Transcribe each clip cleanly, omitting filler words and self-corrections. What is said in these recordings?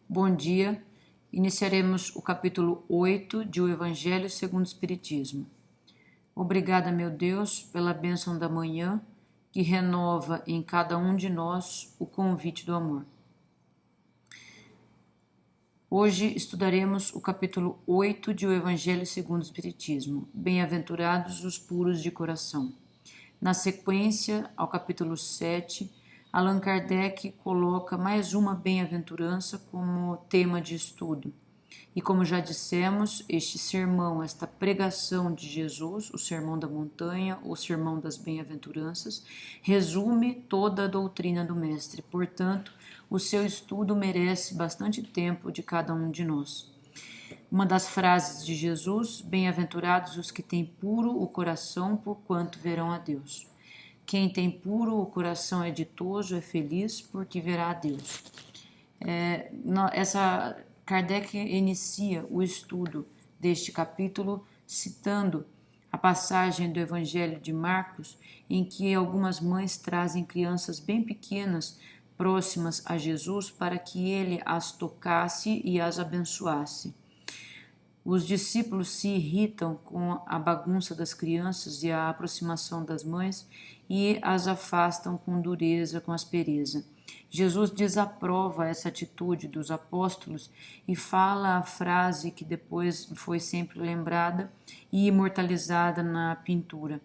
Bom dia. Iniciaremos o capítulo 8 de O Evangelho segundo o Espiritismo. Obrigada, meu Deus, pela bênção da manhã que renova em cada um de nós o convite do amor. Hoje estudaremos o capítulo 8 de O Evangelho segundo o Espiritismo. Bem-aventurados os puros de coração. Na sequência, ao capítulo 7, Allan Kardec coloca mais uma bem-aventurança como tema de estudo. E como já dissemos, este sermão, esta pregação de Jesus, o Sermão da Montanha, o Sermão das Bem-aventuranças, resume toda a doutrina do Mestre. Portanto, o seu estudo merece bastante tempo de cada um de nós. Uma das frases de Jesus: bem-aventurados os que têm puro o coração, porquanto verão a Deus. Quem tem puro o coração é ditoso, é feliz, porque verá a Deus. Kardec inicia o estudo deste capítulo citando a passagem do Evangelho de Marcos, em que algumas mães trazem crianças bem pequenas próximas a Jesus para que ele as tocasse e as abençoasse. Os discípulos se irritam com a bagunça das crianças e a aproximação das mães e as afastam com dureza, com aspereza. Jesus desaprova essa atitude dos apóstolos e fala a frase que depois foi sempre lembrada e imortalizada na pintura: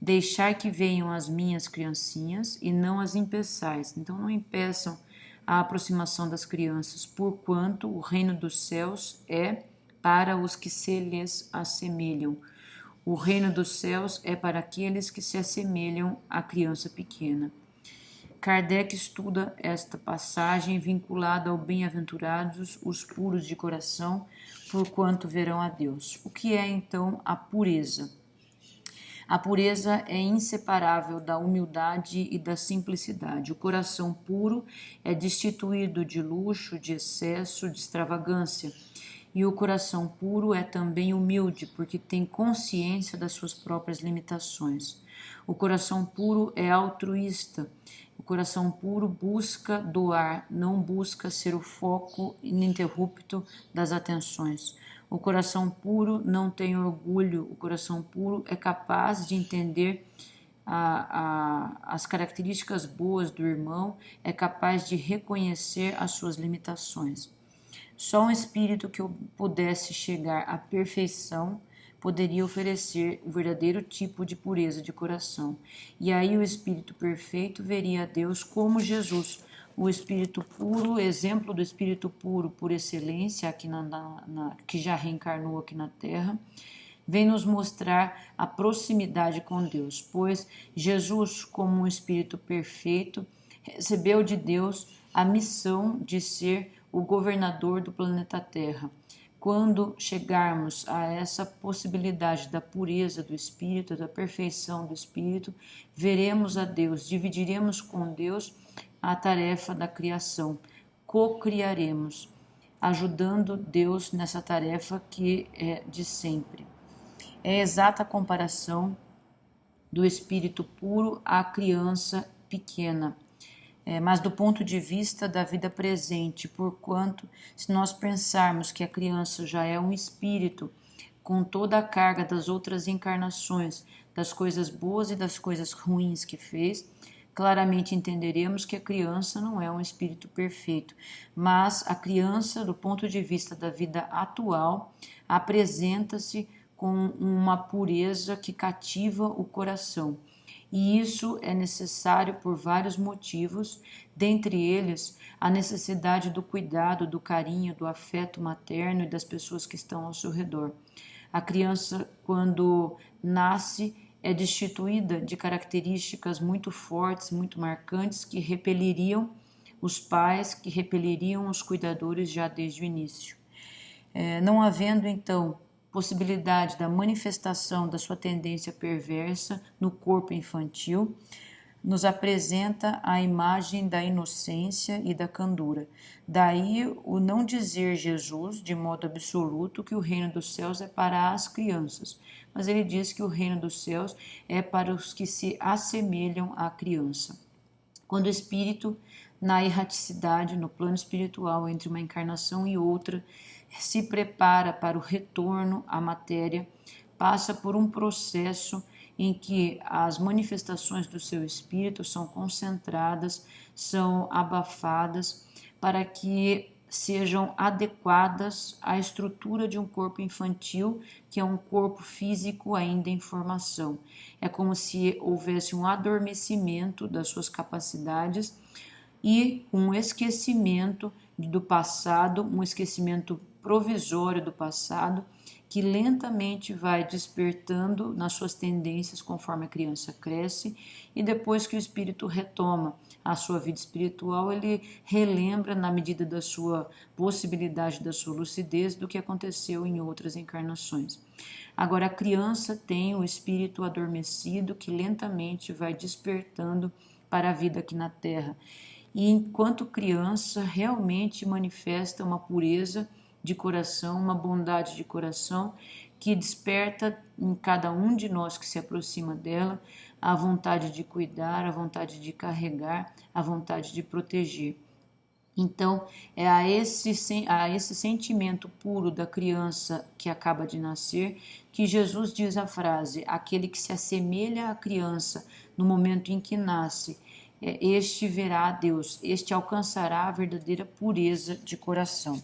deixai que venham as minhas criancinhas e não as impeçais. Então não impeçam a aproximação das crianças, porquanto o reino dos céus é para os que se lhes assemelham. O reino dos céus é para aqueles que se assemelham à criança pequena. Kardec estuda esta passagem vinculada ao bem-aventurados os puros de coração, porquanto verão a Deus. O que é então a pureza? A pureza é inseparável da humildade e da simplicidade. O coração puro é destituído de luxo, de excesso, de extravagância. E o coração puro é também humilde, porque tem consciência das suas próprias limitações. O coração puro é altruísta. O coração puro busca doar, não busca ser o foco ininterrupto das atenções. O coração puro não tem orgulho. O coração puro é capaz de entender as características boas do irmão, é capaz de reconhecer as suas limitações. Só um espírito que pudesse chegar à perfeição poderia oferecer o verdadeiro tipo de pureza de coração. E aí o espírito perfeito veria a Deus como Jesus, o espírito puro, exemplo do espírito puro por excelência, aqui que já reencarnou aqui na Terra, vem nos mostrar a proximidade com Deus, pois Jesus, como um espírito perfeito, recebeu de Deus a missão de ser o governador do planeta Terra. Quando chegarmos a essa possibilidade da pureza do Espírito, da perfeição do Espírito, veremos a Deus, dividiremos com Deus a tarefa da criação, co-criaremos, ajudando Deus nessa tarefa que é de sempre. É exata a comparação do Espírito puro à criança pequena. Mas do ponto de vista da vida presente, porquanto, se nós pensarmos que a criança já é um espírito com toda a carga das outras encarnações, das coisas boas e das coisas ruins que fez, claramente entenderemos que a criança não é um espírito perfeito, mas a criança, do ponto de vista da vida atual, apresenta-se com uma pureza que cativa o coração. E isso é necessário por vários motivos, dentre eles a necessidade do cuidado, do carinho, do afeto materno e das pessoas que estão ao seu redor. A criança, quando nasce, é destituída de características muito fortes, muito marcantes, que repeliriam os pais, que repeliriam os cuidadores já desde o início. Não havendo, então, possibilidade da manifestação da sua tendência perversa no corpo infantil, nos apresenta a imagem da inocência e da candura. Daí o não dizer Jesus, de modo absoluto, que o reino dos céus é para as crianças, mas ele diz que o reino dos céus é para os que se assemelham à criança. Quando o espírito na erraticidade, no plano espiritual, entre uma encarnação e outra, se prepara para o retorno à matéria, passa por um processo em que as manifestações do seu espírito são concentradas, são abafadas, para que sejam adequadas à estrutura de um corpo infantil, que é um corpo físico ainda em formação. É como se houvesse um adormecimento das suas capacidades e um esquecimento do passado, um esquecimento provisório do passado, que lentamente vai despertando nas suas tendências conforme a criança cresce, e depois que o espírito retoma a sua vida espiritual, ele relembra na medida da sua possibilidade, da sua lucidez, do que aconteceu em outras encarnações. Agora, a criança tem o espírito adormecido que lentamente vai despertando para a vida aqui na Terra. E enquanto criança, realmente manifesta uma pureza de coração, uma bondade de coração que desperta em cada um de nós que se aproxima dela a vontade de cuidar, a vontade de carregar, a vontade de proteger. Então, é a esse sentimento puro da criança que acaba de nascer que Jesus diz a frase: aquele que se assemelha à criança no momento em que nasce, este verá a Deus, este alcançará a verdadeira pureza de coração.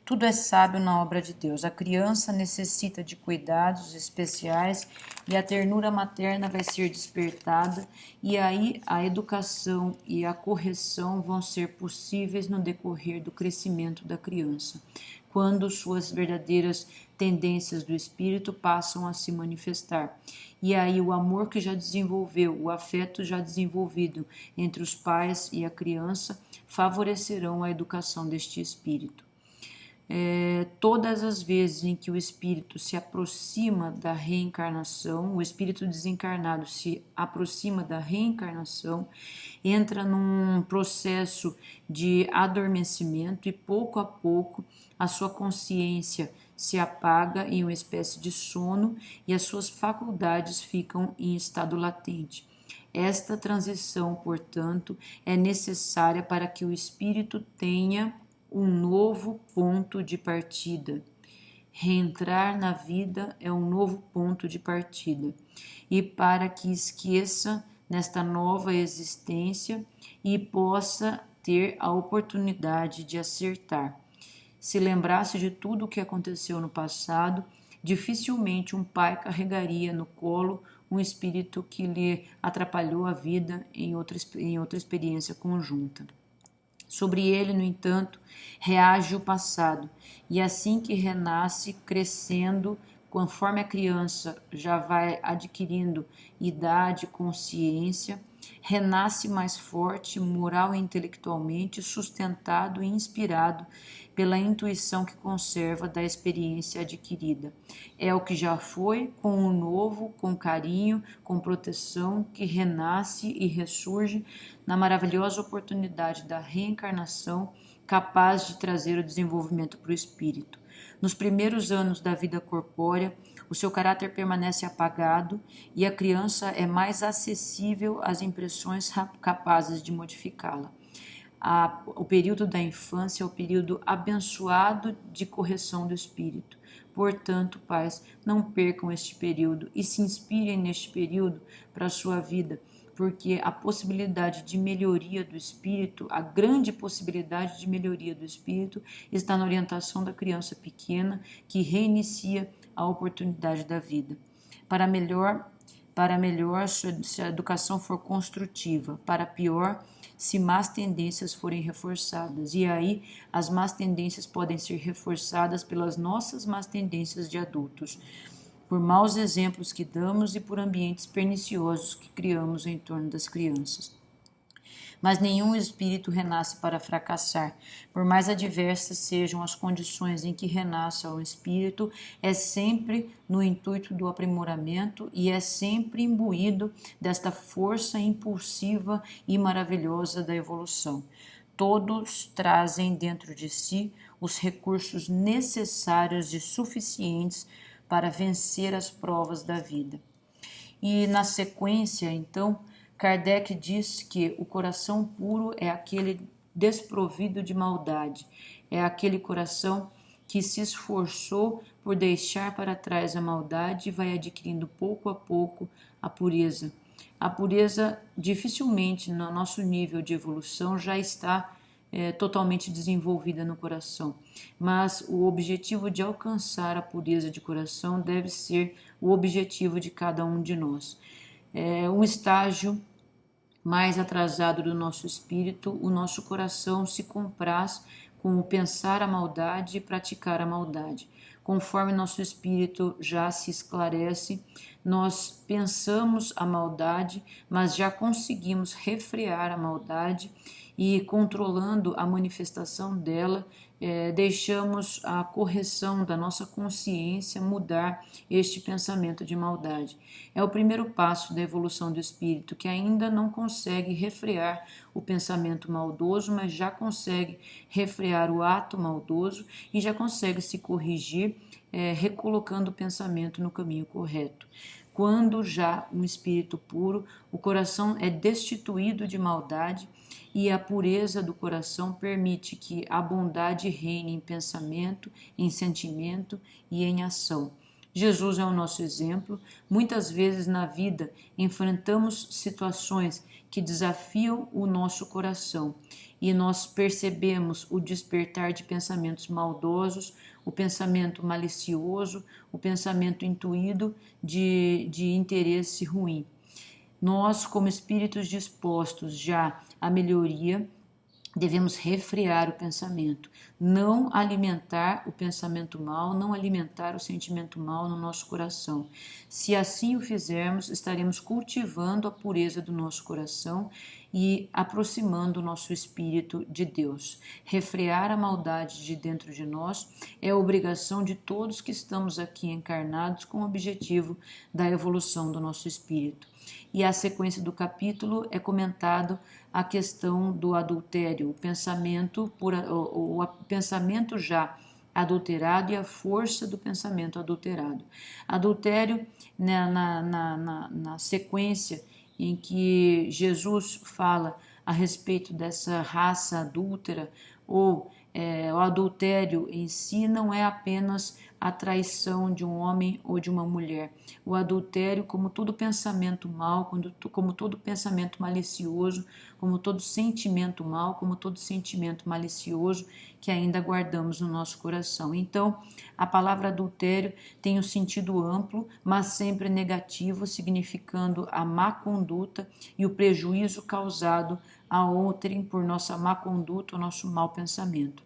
Tudo é sábio na obra de Deus. A criança necessita de cuidados especiais e a ternura materna vai ser despertada, e aí a educação e a correção vão ser possíveis no decorrer do crescimento da criança, quando suas verdadeiras tendências do espírito passam a se manifestar. E aí o amor que já desenvolveu, o afeto já desenvolvido entre os pais e a criança favorecerão a educação deste espírito. Todas as vezes em que o espírito se aproxima da reencarnação, o espírito desencarnado se aproxima da reencarnação, entra num processo de adormecimento e pouco a pouco a sua consciência se apaga em uma espécie de sono e as suas faculdades ficam em estado latente. Esta transição, portanto, é necessária para que o espírito tenha um novo ponto de partida. Reentrar na vida é um novo ponto de partida. E para que esqueça nesta nova existência e possa ter a oportunidade de acertar. Se lembrasse de tudo o que aconteceu no passado, dificilmente um pai carregaria no colo um espírito que lhe atrapalhou a vida em outra experiência conjunta. Sobre ele, no entanto, reage o passado, e assim que renasce, crescendo, conforme a criança já vai adquirindo idade, consciência, renasce mais forte, moral e intelectualmente, sustentado e inspirado pela intuição que conserva da experiência adquirida. É o que já foi, com o novo, com carinho, com proteção, que renasce e ressurge na maravilhosa oportunidade da reencarnação, capaz de trazer o desenvolvimento para o espírito. Nos primeiros anos da vida corpórea, o seu caráter permanece apagado e a criança é mais acessível às impressões capazes de modificá-la. O período da infância é o período abençoado de correção do espírito. Portanto, pais, não percam este período e se inspirem neste período para a sua vida, porque a possibilidade de melhoria do espírito, a grande possibilidade de melhoria do espírito, está na orientação da criança pequena que reinicia a oportunidade da vida. Para melhor, se a educação for construtiva, para pior, se más tendências forem reforçadas. E aí, as más tendências podem ser reforçadas pelas nossas más tendências de adultos, por maus exemplos que damos e por ambientes perniciosos que criamos em torno das crianças. Mas nenhum espírito renasce para fracassar. Por mais adversas sejam as condições em que renasça o espírito, é sempre no intuito do aprimoramento e é sempre imbuído desta força impulsiva e maravilhosa da evolução. Todos trazem dentro de si os recursos necessários e suficientes para vencer as provas da vida. E na sequência, então, Kardec diz que o coração puro é aquele desprovido de maldade. É aquele coração que se esforçou por deixar para trás a maldade e vai adquirindo pouco a pouco a pureza. A pureza dificilmente no nosso nível de evolução já está totalmente desenvolvida no coração, mas o objetivo de alcançar a pureza de coração deve ser o objetivo de cada um de nós. É um estágio mais atrasado do nosso espírito, o nosso coração se compraz com o pensar a maldade e praticar a maldade. Conforme nosso espírito já se esclarece, nós pensamos a maldade, mas já conseguimos refrear a maldade e, controlando a manifestação dela, deixamos a correção da nossa consciência mudar este pensamento de maldade. É o primeiro passo da evolução do espírito, que ainda não consegue refrear o pensamento maldoso, mas já consegue refrear o ato maldoso e já consegue se corrigir, recolocando o pensamento no caminho correto. Quando já um espírito puro, o coração é destituído de maldade e a pureza do coração permite que a bondade reine em pensamento, em sentimento e em ação. Jesus é o nosso exemplo. Muitas vezes na vida enfrentamos situações que desafiam o nosso coração e nós percebemos o despertar de pensamentos maldosos, o pensamento malicioso, o pensamento intuído de interesse ruim. Nós, como espíritos dispostos já à melhoria, devemos refrear o pensamento, não alimentar o pensamento mal, não alimentar o sentimento mal no nosso coração. Se assim o fizermos, estaremos cultivando a pureza do nosso coração e aproximando o nosso espírito de Deus. Refrear a maldade de dentro de nós é a obrigação de todos que estamos aqui encarnados com o objetivo da evolução do nosso espírito. E a sequência do capítulo é comentado a questão do adultério, o pensamento já adulterado e a força do pensamento adulterado. Adultério, né, na sequência em que Jesus fala a respeito dessa raça adúltera, ou o adultério em si não é apenas a traição de um homem ou de uma mulher. O adultério, como todo pensamento mal, como todo pensamento malicioso, como todo sentimento mal, como todo sentimento malicioso que ainda guardamos no nosso coração. Então, a palavra adultério tem um sentido amplo, mas sempre negativo, significando a má conduta e o prejuízo causado a outrem por nossa má conduta ou nosso mau pensamento.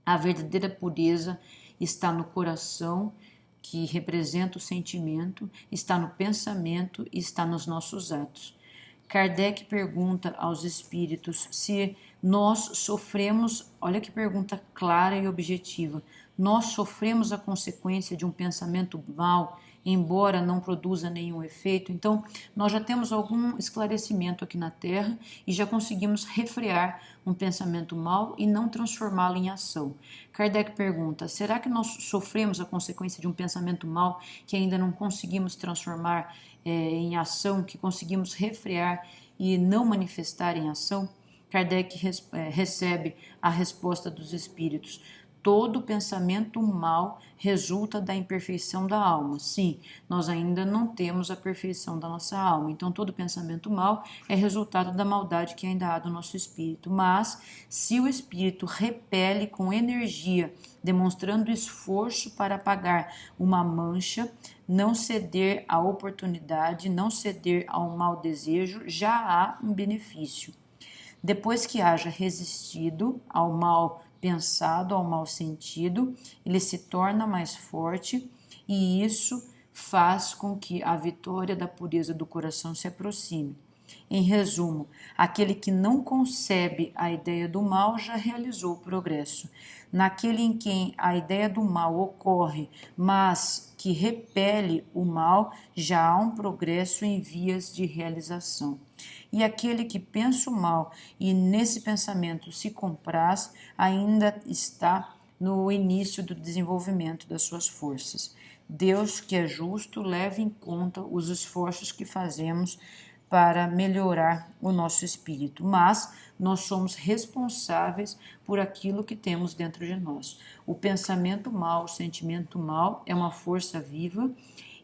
A verdadeira pureza está no coração, que representa o sentimento, está no pensamento e está nos nossos atos. Kardec pergunta aos espíritos se nós sofremos, olha que pergunta clara e objetiva, nós sofremos a consequência de um pensamento mau, embora não produza nenhum efeito. Então, nós já temos algum esclarecimento aqui na Terra e já conseguimos refrear um pensamento mau e não transformá-lo em ação. Kardec pergunta, será que nós sofremos a consequência de um pensamento mau que ainda não conseguimos transformar em ação, que conseguimos refrear e não manifestar em ação? Kardec recebe a resposta dos espíritos. Todo pensamento mal resulta da imperfeição da alma. Sim, nós ainda não temos a perfeição da nossa alma. Então, todo pensamento mal é resultado da maldade que ainda há do nosso espírito. Mas, se o espírito repele com energia, demonstrando esforço para apagar uma mancha, não ceder à oportunidade, não ceder ao mau desejo, já há um benefício. Depois que haja resistido ao mal pensado, ao mal sentido, ele se torna mais forte e isso faz com que a vitória da pureza do coração se aproxime. Em resumo, aquele que não concebe a ideia do mal já realizou o progresso. Naquele em quem a ideia do mal ocorre, mas que repele o mal, já há um progresso em vias de realização. E aquele que pensa o mal e nesse pensamento se compraz, ainda está no início do desenvolvimento das suas forças. Deus, que é justo, leva em conta os esforços que fazemos para melhorar o nosso espírito, mas nós somos responsáveis por aquilo que temos dentro de nós. O pensamento mau, o sentimento mau é uma força viva,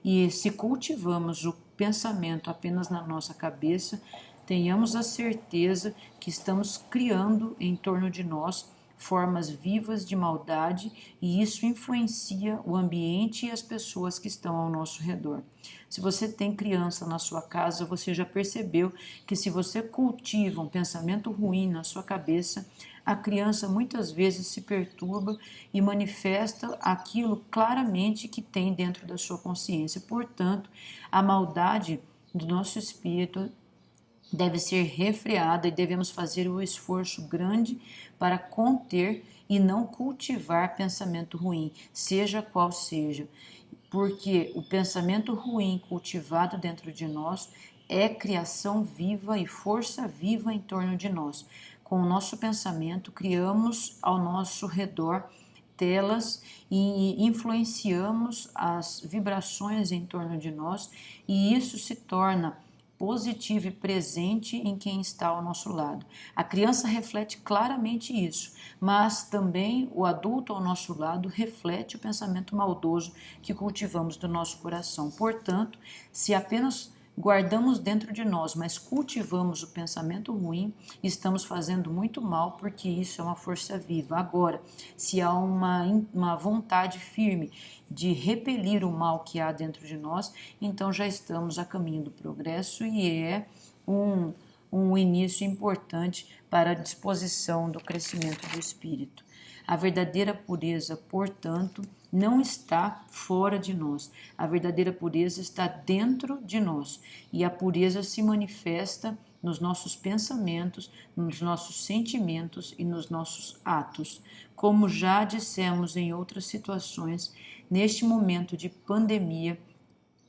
e se cultivamos o pensamento apenas na nossa cabeça, tenhamos a certeza que estamos criando em torno de nós formas vivas de maldade, e isso influencia o ambiente e as pessoas que estão ao nosso redor. Se você tem criança na sua casa, você já percebeu que se você cultiva um pensamento ruim na sua cabeça, a criança muitas vezes se perturba e manifesta aquilo claramente que tem dentro da sua consciência. Portanto, a maldade do nosso espírito deve ser refreada e devemos fazer um esforço grande para conter e não cultivar pensamento ruim, seja qual seja, porque o pensamento ruim cultivado dentro de nós é criação viva e força viva em torno de nós. Com o nosso pensamento, criamos ao nosso redor telas e influenciamos as vibrações em torno de nós, e isso se torna positivo e presente em quem está ao nosso lado. A criança reflete claramente isso, mas também o adulto ao nosso lado reflete o pensamento maldoso que cultivamos do nosso coração. Portanto, se apenas guardamos dentro de nós, mas cultivamos o pensamento ruim, estamos fazendo muito mal, porque isso é uma força viva. Agora, se há uma vontade firme de repelir o mal que há dentro de nós, então já estamos a caminho do progresso, e é um início importante para a disposição do crescimento do espírito. A verdadeira pureza, portanto, não está fora de nós. A verdadeira pureza está dentro de nós. E a pureza se manifesta nos nossos pensamentos, nos nossos sentimentos e nos nossos atos. Como já dissemos em outras situações, neste momento de pandemia,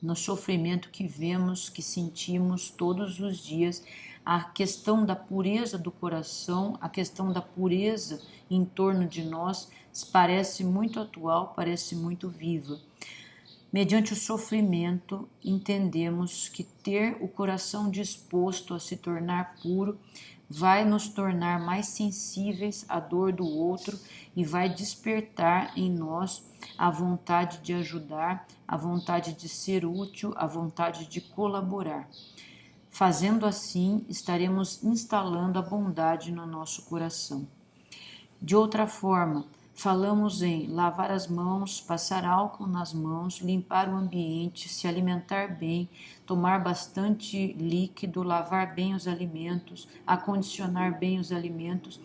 no sofrimento que vemos, que sentimos todos os dias, a questão da pureza do coração, a questão da pureza em torno de nós parece muito atual, parece muito viva. Mediante o sofrimento, entendemos que ter o coração disposto a se tornar puro vai nos tornar mais sensíveis à dor do outro e vai despertar em nós a vontade de ajudar, a vontade de ser útil, a vontade de colaborar. Fazendo assim, estaremos instalando a bondade no nosso coração. De outra forma, falamos em lavar as mãos, passar álcool nas mãos, limpar o ambiente, se alimentar bem, tomar bastante líquido, lavar bem os alimentos, acondicionar bem os alimentos.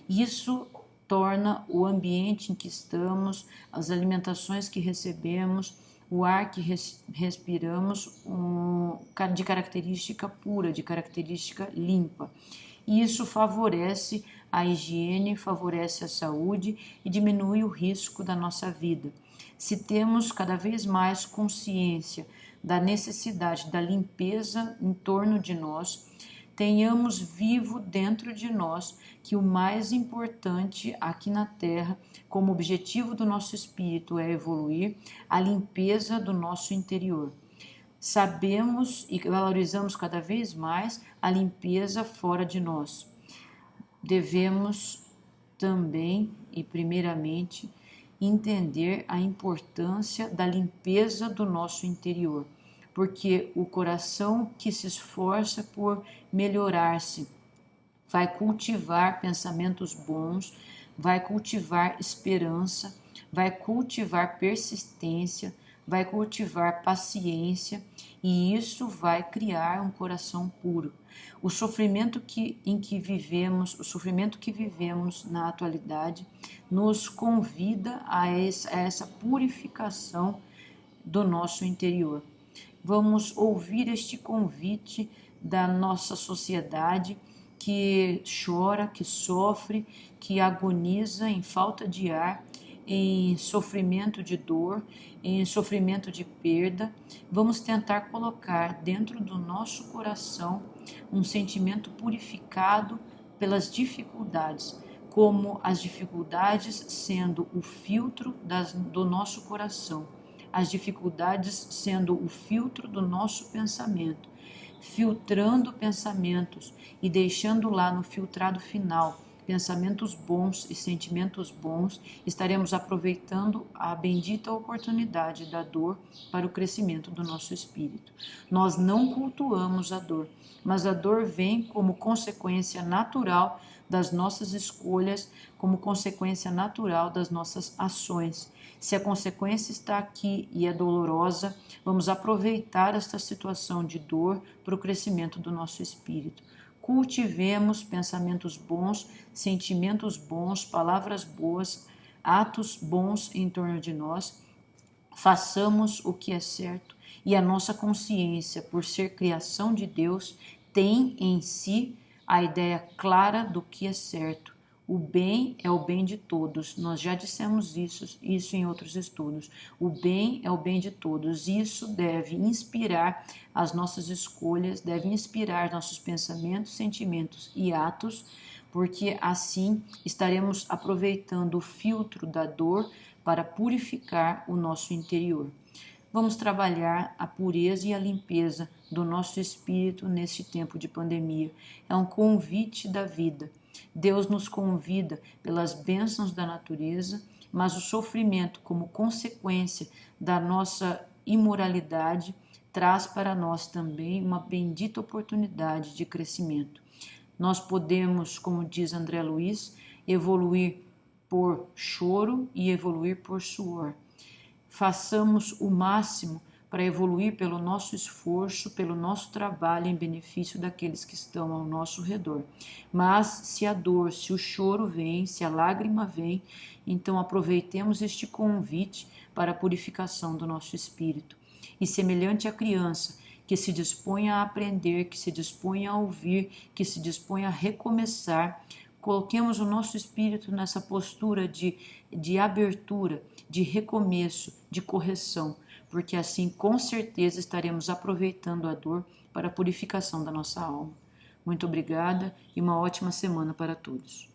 Isso torna o ambiente em que estamos, as alimentações que recebemos, o ar que respiramos de característica pura, de característica limpa. E isso favorece a higiene, favorece a saúde e diminui o risco da nossa vida. Se temos cada vez mais consciência da necessidade da limpeza em torno de nós, tenhamos vivo dentro de nós que o mais importante aqui na Terra, como objetivo do nosso espírito, é evoluir a limpeza do nosso interior. Sabemos e valorizamos cada vez mais a limpeza fora de nós. Devemos também e primeiramente entender a importância da limpeza do nosso interior, porque o coração que se esforça por melhorar-se vai cultivar pensamentos bons, vai cultivar esperança, vai cultivar persistência, vai cultivar paciência, e isso vai criar um coração puro. O sofrimento em que vivemos, o sofrimento que vivemos na atualidade, nos convida a essa purificação do nosso interior. Vamos ouvir este convite da nossa sociedade que chora, que sofre, que agoniza em falta de ar, em sofrimento de dor, em sofrimento de perda. Vamos tentar colocar dentro do nosso coração um sentimento purificado pelas dificuldades, como as dificuldades sendo o filtro do nosso coração, as dificuldades sendo o filtro do nosso pensamento. filtrando pensamentos e deixando lá no filtrado final pensamentos bons e sentimentos bons, estaremos aproveitando a bendita oportunidade da dor para o crescimento do nosso espírito. Nós não cultuamos a dor, mas a dor vem como consequência natural das nossas escolhas, como consequência natural das nossas ações. Se a consequência está aqui e é dolorosa, vamos aproveitar esta situação de dor para o crescimento do nosso espírito. Cultivemos pensamentos bons, sentimentos bons, palavras boas, atos bons em torno de nós. Façamos o que é certo e a nossa consciência, por ser criação de Deus, tem em si a ideia clara do que é certo. O bem é o bem de todos. Nós já dissemos isso em outros estudos. O bem é o bem de todos. Isso deve inspirar as nossas escolhas, deve inspirar nossos pensamentos, sentimentos e atos, porque assim estaremos aproveitando o filtro da dor para purificar o nosso interior. Vamos trabalhar a pureza e a limpeza do nosso espírito neste tempo de pandemia. É um convite da vida. Deus nos convida pelas bênçãos da natureza, mas o sofrimento, como consequência da nossa imoralidade, traz para nós também uma bendita oportunidade de crescimento. Nós podemos, como diz André Luiz, evoluir por choro e evoluir por suor. Façamos o máximo para evoluir pelo nosso esforço, pelo nosso trabalho em benefício daqueles que estão ao nosso redor. Mas se a dor, se o choro vem, se a lágrima vem, então aproveitemos este convite para a purificação do nosso espírito. E semelhante à criança que se dispõe a aprender, que se dispõe a ouvir, que se dispõe a recomeçar, coloquemos o nosso espírito nessa postura de abertura, de recomeço, de correção, porque assim com certeza estaremos aproveitando a dor para a purificação da nossa alma. Muito obrigada e uma ótima semana para todos.